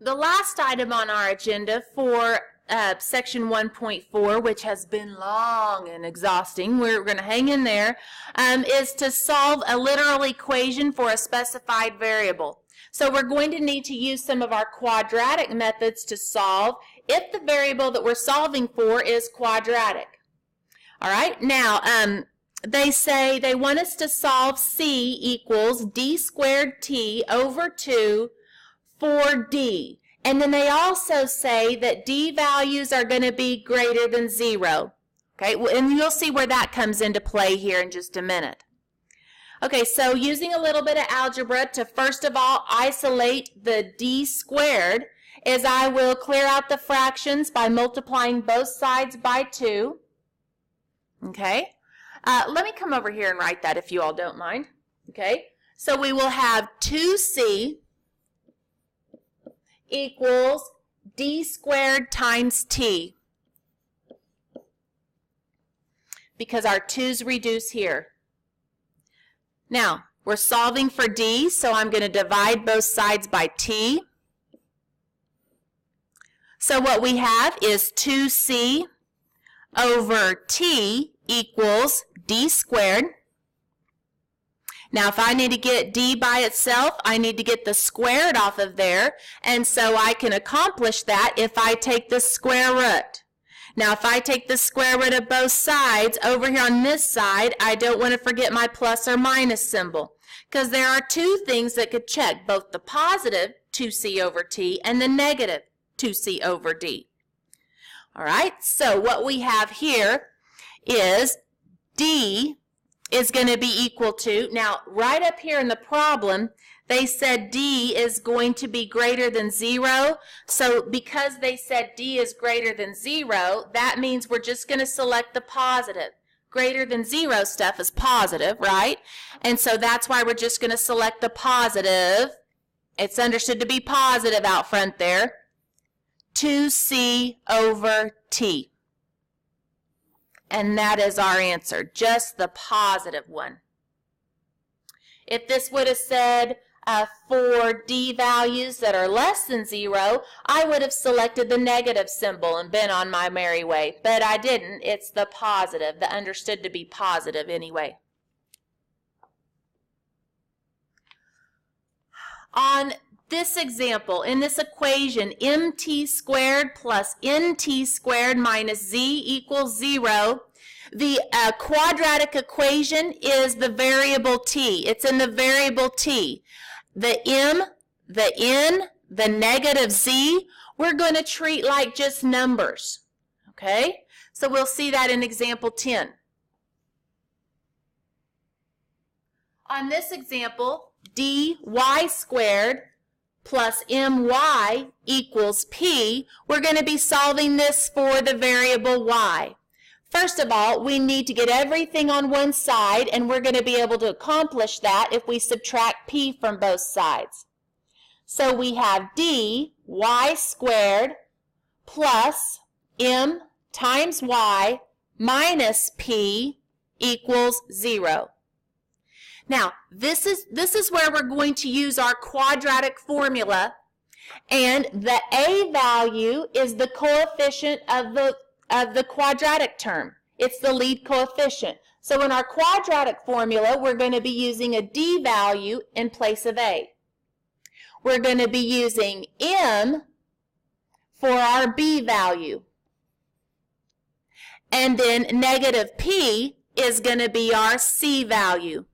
the last item on our agenda for section 1.4, which has been long and exhausting, we're going to hang in there, is to solve a literal equation for a specified variable. So we're going to need to use some of our quadratic methods to solve if the variable that we're solving for is quadratic. All right, now they say they want us to solve C equals d squared t over 2 for d. And then they also say that d values are going to be greater than 0. Okay, and you'll see where that comes into play here in just a minute. Okay, so using a little bit of algebra to first of all isolate the d squared, is I will clear out the fractions by multiplying both sides by 2. Okay, let me come over here and write that if you all don't mind. Okay, so we will have 2c equals d squared times t, because our 2's reduce here. Now, we're solving for d, so I'm going to divide both sides by t. So what we have is 2c over t equals d squared. Now, if I need to get d by itself, I need to get the squared off of there, and so I can accomplish that if I take the square root. Now, if I take the square root of both sides, over here on this side, I don't want to forget my plus or minus symbol, because there are two things that could check, both the positive 2c over t and the negative 2c over d. All right, so what we have here is d is going to be equal to, now right up here in the problem, they said d is going to be greater than 0. So because they said d is greater than 0, that means we're just going to select the positive. Greater than 0 stuff is positive, right? And so that's why we're just going to select the positive. It's understood to be positive out front there. 2c over t. And that is our answer, just the positive one. If this would have said for d values that are less than 0, I would have selected the negative symbol and been on my merry way. But I didn't. It's the positive, the understood to be positive anyway. On this example, in this equation, mt squared plus nt squared minus z equals 0, the quadratic equation is the variable t. It's in the variable t. The m, the n, the negative z, we're going to treat like just numbers. Okay? So we'll see that in example 10. On this example, dy squared plus my equals p, we're going to be solving this for the variable y. First of all, we need to get everything on one side, and we're going to be able to accomplish that if we subtract p from both sides. So we have dy squared plus m times y minus p equals 0. Now, this is where we're going to use our quadratic formula, and the a value is the coefficient of the quadratic term. It's the lead coefficient. So in our quadratic formula, we're going to be using a d value in place of a. We're going to be using m for our b value. And then negative p is going to be our c value.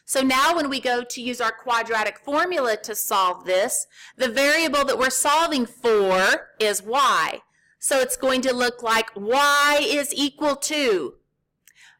So now when we go to use our quadratic formula to solve this, the variable that we're solving for is y. So it's going to look like y is equal to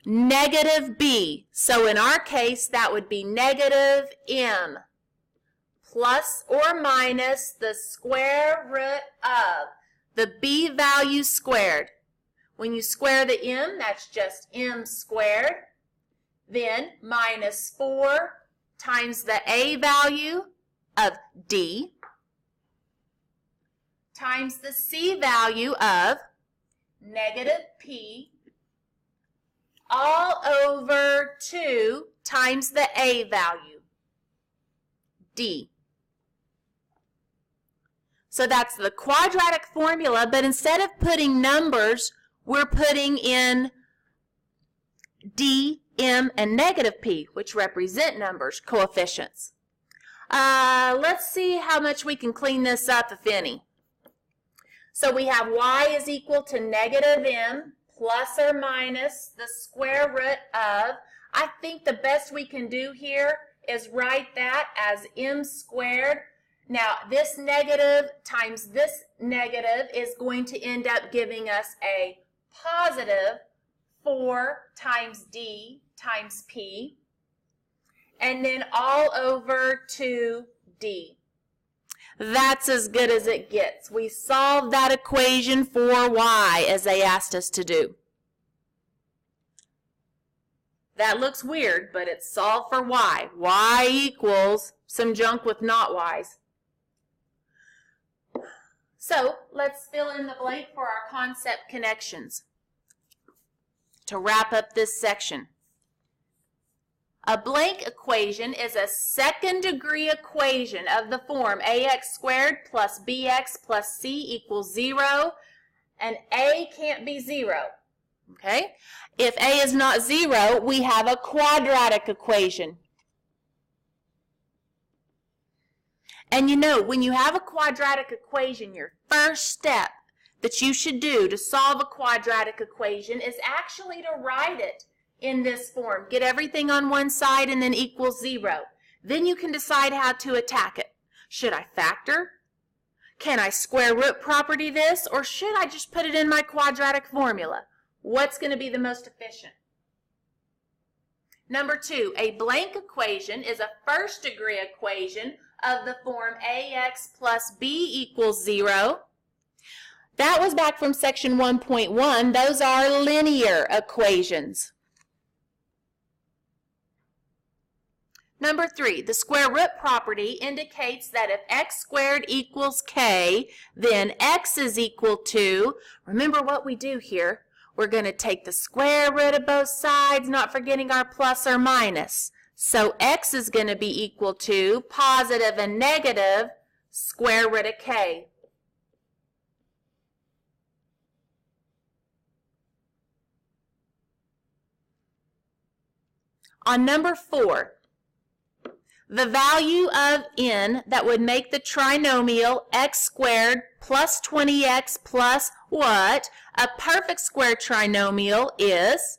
negative b. So in our case, that would be negative m plus or minus the square root of the b value squared. When you square the m, that's just m squared. Then minus 4 times the a value of d times the c value of negative p all over 2 times the a value, d. So that's the quadratic formula, but instead of putting numbers, we're putting in d, m, and negative p, which represent numbers, coefficients. Let's see how much we can clean this up, if any. So we have y is equal to negative m plus or minus the square root of, I think the best we can do here is write that as m squared. Now, this negative times this negative is going to end up giving us a positive 4 times d times p, and then all over 2d. That's as good as it gets. We solved that equation for y as they asked us to do. That looks weird, but it's solved for y. Y equals some junk with not y's. So let's fill in the blank for our concept connections to wrap up this section. A blank equation is a second degree equation of the form ax squared plus bx plus c equals 0, and a can't be 0. Okay? If a is not 0, we have a quadratic equation. And you know, when you have a quadratic equation, your first step that you should do to solve a quadratic equation is actually to write it in this form. Get everything on one side and then equals 0. Then you can decide how to attack it. Should I factor? Can I square root property this? Or should I just put it in my quadratic formula? What's going to be the most efficient? Number 2, a blank equation is a first degree equation of the form ax plus b equals 0. That was back from section 1.1. Those are linear equations. Number 3, the square root property indicates that if x squared equals k, then x is equal to, remember what we do here, we're going to take the square root of both sides, not forgetting our plus or minus. So x is going to be equal to positive and negative square root of k. On number 4, the value of n that would make the trinomial x squared plus 20x plus what? A perfect square trinomial is,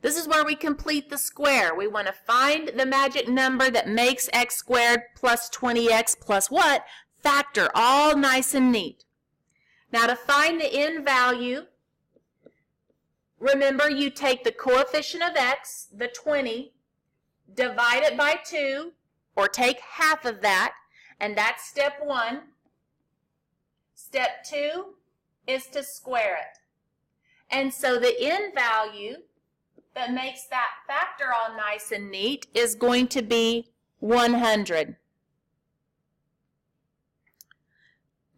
this is where we complete the square. We want to find the magic number that makes x squared plus 20x plus what? Factor, all nice and neat. Now to find the n value, remember you take the coefficient of x, the 20, divide it by 2, or take half of that, and that's step 1. Step 2 is to square it. And so the n value that makes that factor all nice and neat is going to be 100.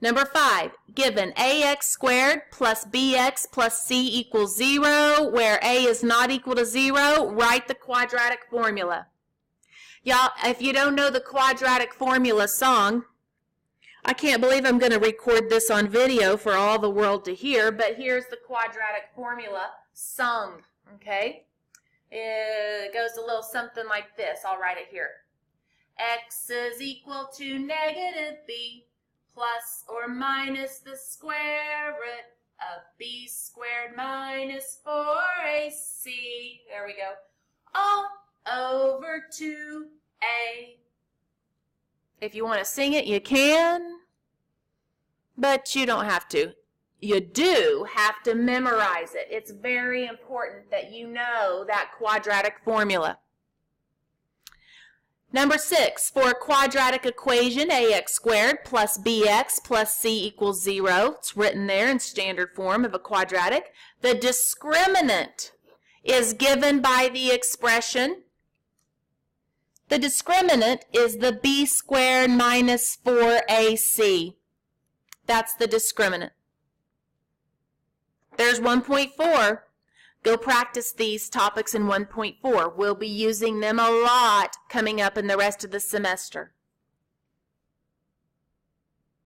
Number 5, given ax squared plus bx plus c equals 0, where a is not equal to 0, write the quadratic formula. Y'all, if you don't know the quadratic formula song, I can't believe I'm going to record this on video for all the world to hear, but here's the quadratic formula sung, okay? It goes a little something like this. I'll write it here. X is equal to negative b plus or minus the square root of b squared minus 4ac. There we go. All over 2a. If you want to sing it, you can, but you don't have to. You do have to memorize it. It's very important that you know that quadratic formula. Number 6, for a quadratic equation, ax squared plus bx plus c equals 0. It's written there in standard form of a quadratic. The discriminant is given by the expression. The discriminant is the b squared minus 4ac. That's the discriminant. There's 1.4. Go practice these topics in 1.4. We'll be using them a lot coming up in the rest of the semester.